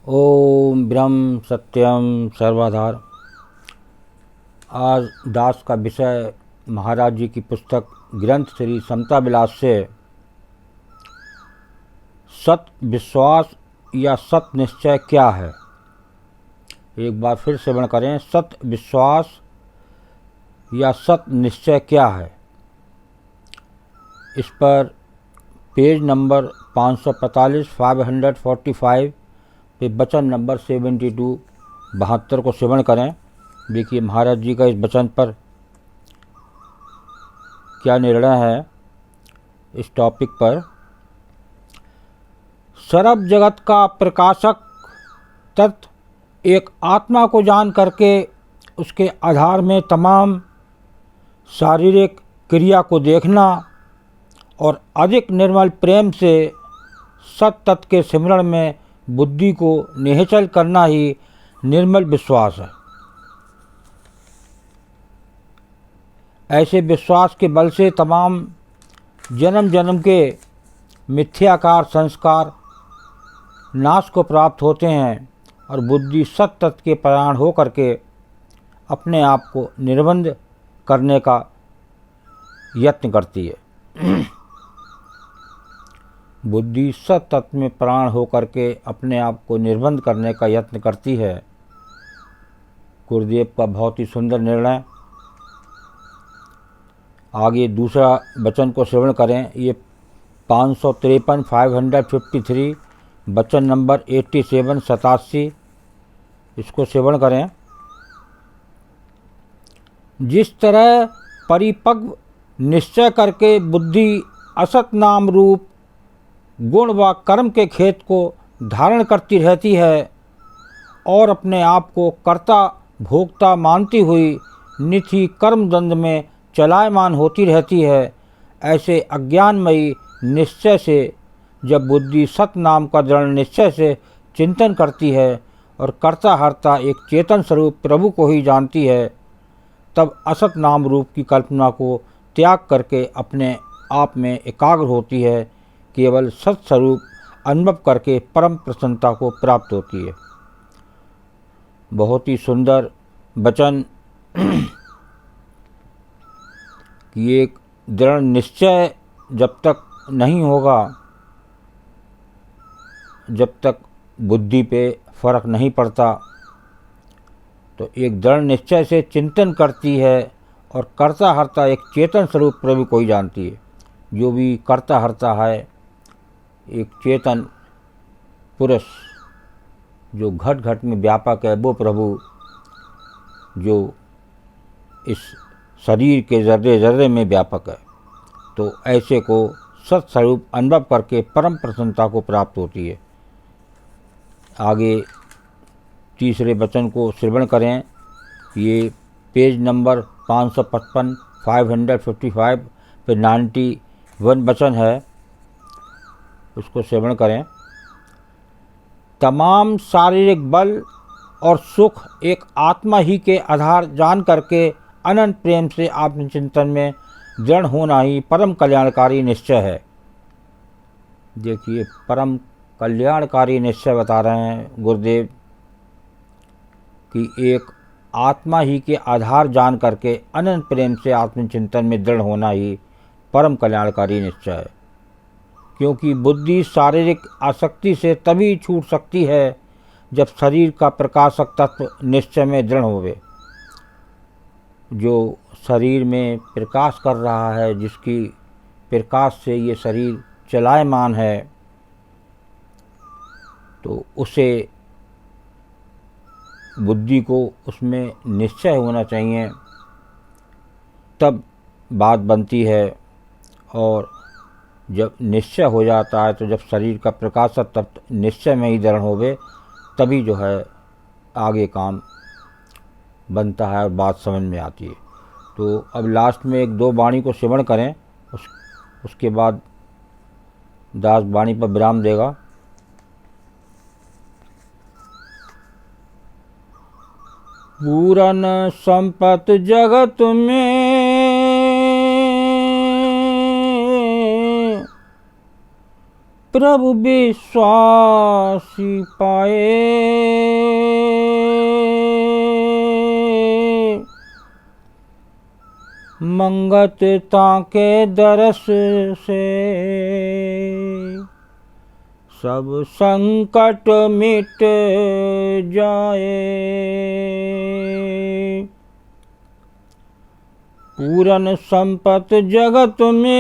ओम ब्रह्म सत्यम सर्वाधार। आज दास का विषय महाराज जी की पुस्तक ग्रंथ श्री समता विलास से सत विश्वास या सत निश्चय क्या है। एक बार फिर श्रवण करें। सत विश्वास या सत निश्चय क्या है। इस पर पेज नंबर 545 545 पे वचन नंबर 72 72 को श्रवण करें। देखिए महाराज जी का इस वचन पर क्या निर्णय है। इस टॉपिक पर सर्व जगत का प्रकाशक तत्व एक आत्मा को जान करके उसके आधार में तमाम शारीरिक क्रिया को देखना और अधिक निर्मल प्रेम से सत तत्व के सिमरण में बुद्धि को निश्चल करना ही निर्मल विश्वास है। ऐसे विश्वास के बल से तमाम जन्म जन्म के मिथ्याकार संस्कार नाश को प्राप्त होते हैं और बुद्धि सत तत्व के परायण हो करके अपने आप को निर्बंध करने का यत्न करती है। बुद्धि सत तत्व में प्राण होकर के अपने आप को निर्बंध करने का यत्न करती है। गुरुदेव का बहुत ही सुंदर निर्णय। आगे दूसरा वचन को श्रवण करें। ये 553 553 वचन नंबर 87 87 इसको श्रवण करें। जिस तरह परिपक्व निश्चय करके बुद्धि असत नाम रूप गुण व कर्म के खेत को धारण करती रहती है और अपने आप को कर्ता भोक्ता मानती हुई निथि कर्म द्वंद में चलायमान होती रहती है, ऐसे अज्ञानमयी निश्चय से जब बुद्धि सत नाम का दृढ़ निश्चय से चिंतन करती है और कर्ता हर्ता एक चेतन स्वरूप प्रभु को ही जानती है, तब असत नाम रूप की कल्पना को त्याग करके अपने आप में एकाग्र होती है। केवल सत स्वरूप अनुभव करके परम प्रसन्नता को प्राप्त होती है। बहुत ही सुंदर वचन कि एक दृढ़ निश्चय जब तक नहीं होगा, जब तक बुद्धि पे फर्क नहीं पड़ता, तो एक दृढ़ निश्चय से चिंतन करती है और कर्ता हर्ता एक चेतन स्वरूप प्रभु को ही जानती है। जो भी कर्ता हर्ता है एक चेतन पुरुष जो घट घट में व्यापक है, वो प्रभु जो इस शरीर के जर्रे जर्रे में व्यापक है। तो ऐसे को सत्स्वरूप अनुभव करके परम प्रसन्नता को प्राप्त होती है। आगे तीसरे वचन को श्रवण करें। ये पेज नंबर 555 555 पे 91 वचन है, उसको श्रवण करें। तमाम शारीरिक बल और सुख एक आत्मा ही के आधार जान करके अनंत प्रेम से आत्मचिंतन में दृढ़ होना ही परम कल्याणकारी निश्चय है। देखिए परम कल्याणकारी निश्चय बता रहे हैं गुरुदेव कि एक आत्मा ही के आधार जान करके अनंत प्रेम से आत्मचिंतन में दृढ़ होना ही परम कल्याणकारी निश्चय है। क्योंकि बुद्धि शारीरिक आसक्ति से तभी छूट सकती है जब शरीर का प्रकाशक तत्व निश्चय में दृढ़ होवे। जो शरीर में प्रकाश कर रहा है, जिसकी प्रकाश से ये शरीर चलायमान है, तो उसे बुद्धि को उसमें निश्चय होना चाहिए, तब बात बनती है। और जब निश्चय हो जाता है तो जब शरीर का प्रकाशक तत्व निश्चय में ही दृढ़ होवे, तभी जो है आगे काम बनता है और बात समझ में आती है। तो अब लास्ट में एक दो वाणी को श्रवण करें, उसके बाद दास वाणी पर विराम देगा। पूरन संपत जगत में प्रभु विश्वासी पाए, मंगत ताके दरस से सब संकट मिट जाए। पूरन संपत जगत में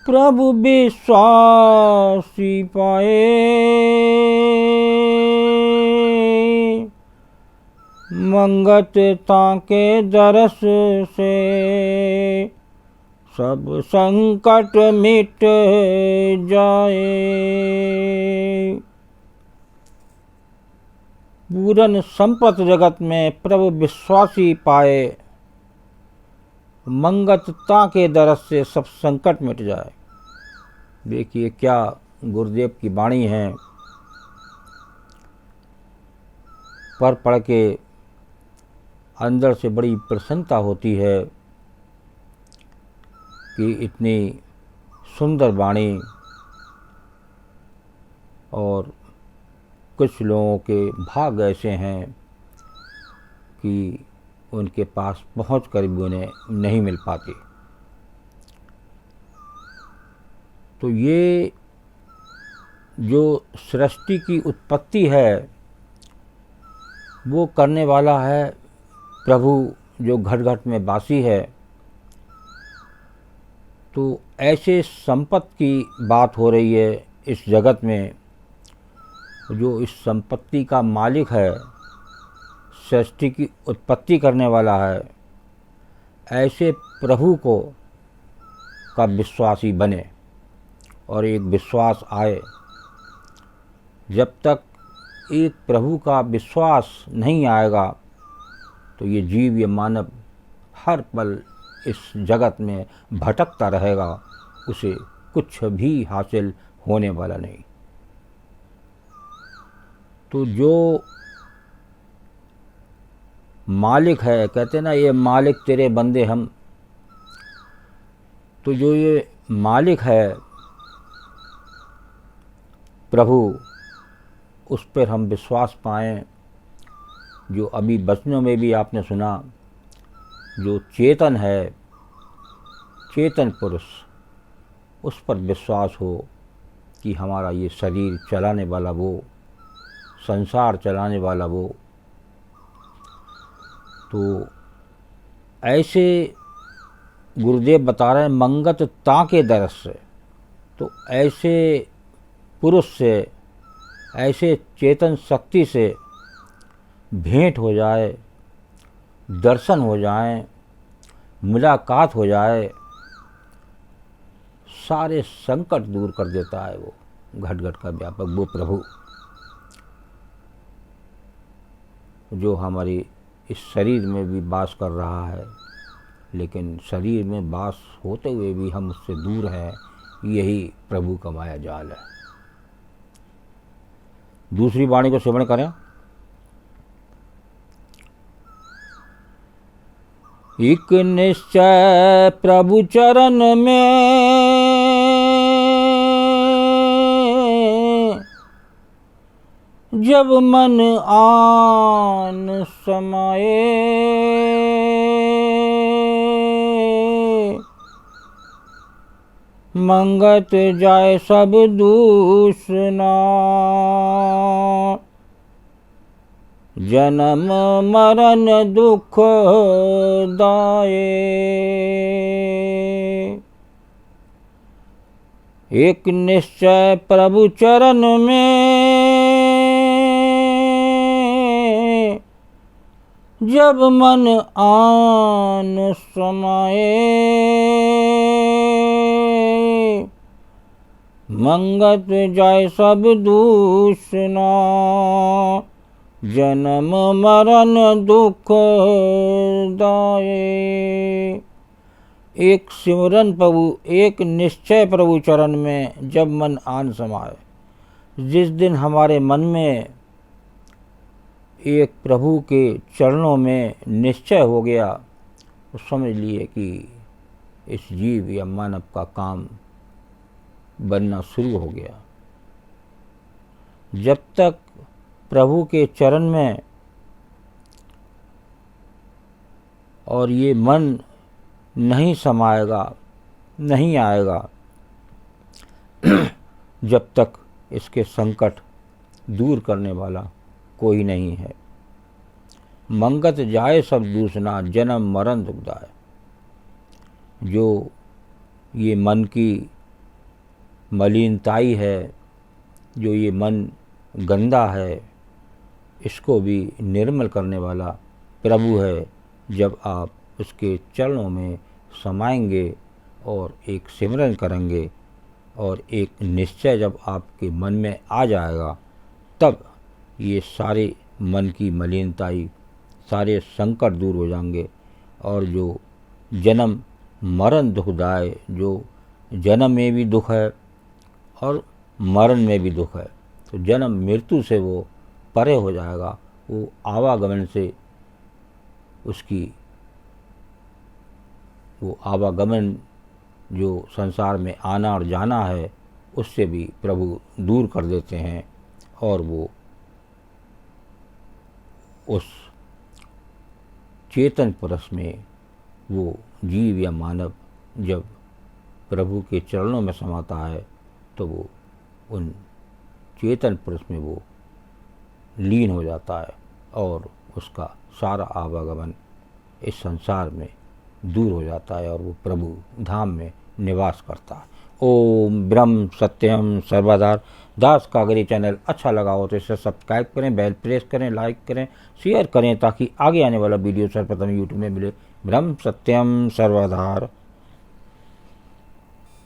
प्रभु विश्वासी पाए, मंगत ताके दरस से सब संकट मिट जाए। पूरन संपत जगत में प्रभु विश्वासी पाए, मंगत ताके दरस से सब संकट मिट जाए। देखिए क्या गुरुदेव की वाणी है। पढ़ के अंदर से बड़ी प्रसन्नता होती है कि इतनी सुंदर वाणी, और कुछ लोगों के भाग ऐसे हैं कि उनके पास पहुँच कर भी उन्हें नहीं मिल पाती। तो ये जो सृष्टि की उत्पत्ति है वो करने वाला है प्रभु, जो घट घट में वासी है। तो ऐसे संपत्ति की बात हो रही है इस जगत में, जो इस संपत्ति का मालिक है, सृष्टि की उत्पत्ति करने वाला है, ऐसे प्रभु को का विश्वासी बने और एक विश्वास आए। जब तक एक प्रभु का विश्वास नहीं आएगा तो ये जीव, ये मानव हर पल इस जगत में भटकता रहेगा, उसे कुछ भी हासिल होने वाला नहीं। तो जो मालिक है, कहते ना ये मालिक तेरे बंदे हम, तो जो ये मालिक है प्रभु, उस पर हम विश्वास पाएं। जो अभी वचनों में भी आपने सुना, जो चेतन है, चेतन पुरुष, उस पर विश्वास हो कि हमारा ये शरीर चलाने वाला वो, संसार चलाने वाला वो। तो ऐसे गुरुदेव बता रहे हैं, मंगत ताके दरस से। तो ऐसे पुरुष से, ऐसे चेतन शक्ति से भेंट हो जाए, दर्शन हो जाए, मुलाकात हो जाए, सारे संकट दूर कर देता है वो घट घट का व्यापक वो प्रभु, जो हमारी इस शरीर में भी वास कर रहा है, लेकिन शरीर में वास होते हुए भी हम उससे दूर हैं। यही प्रभु का माया जाल है। दूसरी वाणी को श्रवण करें। एक निश्चय प्रभु चरण में जब मन आन समाए, मंगत जाए सब दूषणा, जन्म मरण दुख दाए। एक निश्चय प्रभु चरण में जब मन आन समाए, मंगत जाए सब दूषणा, जन्म मरण दुख दाए। एक सिमरन प्रभु, एक निश्चय प्रभु चरण में जब मन आन समाए। जिस दिन हमारे मन में एक प्रभु के चरणों में निश्चय हो गया, तो समझ लिए कि इस जीव या मानव का काम बनना शुरू हो गया। जब तक प्रभु के चरण में और ये मन नहीं समाएगा, नहीं आएगा, जब तक इसके संकट दूर करने वाला कोई नहीं है। मंगत जाए सब दूसना, जन्म मरण दुखदाय। जो ये मन की मलिनताई है, जो ये मन गंदा है, इसको भी निर्मल करने वाला प्रभु है। जब आप उसके चरणों में समाएंगे और एक सिमरन करेंगे और एक निश्चय जब आपके मन में आ जाएगा, तब ये सारे मन की मलिनताई, सारे संकट दूर हो जाएंगे। और जो जन्म मरण दुखदाय, जो जन्म में भी दुख है और मरण में भी दुख है, तो जन्म मृत्यु से वो परे हो जाएगा। वो आवागमन से उसकी वो आवागमन जो संसार में आना और जाना है, उससे भी प्रभु दूर कर देते हैं। और वो उस चेतन पुरुष में वो जीव या मानव जब प्रभु के चरणों में समाता है, तो वो उन चेतन पुरुष में वो लीन हो जाता है और उसका सारा आवागमन इस संसार में दूर हो जाता है और वो प्रभु धाम में निवास करता है। ओम ब्रह्म सत्यम सर्वदा दास का। अगर ये चैनल अच्छा लगा हो तो इसे सब्सक्राइब करें, बेल प्रेस करें, लाइक करें, शेयर करें, ताकि आगे आने वाला वीडियो सर्वप्रथम यूट्यूब में मिले। ब्रह्म सत्यम सर्वदा।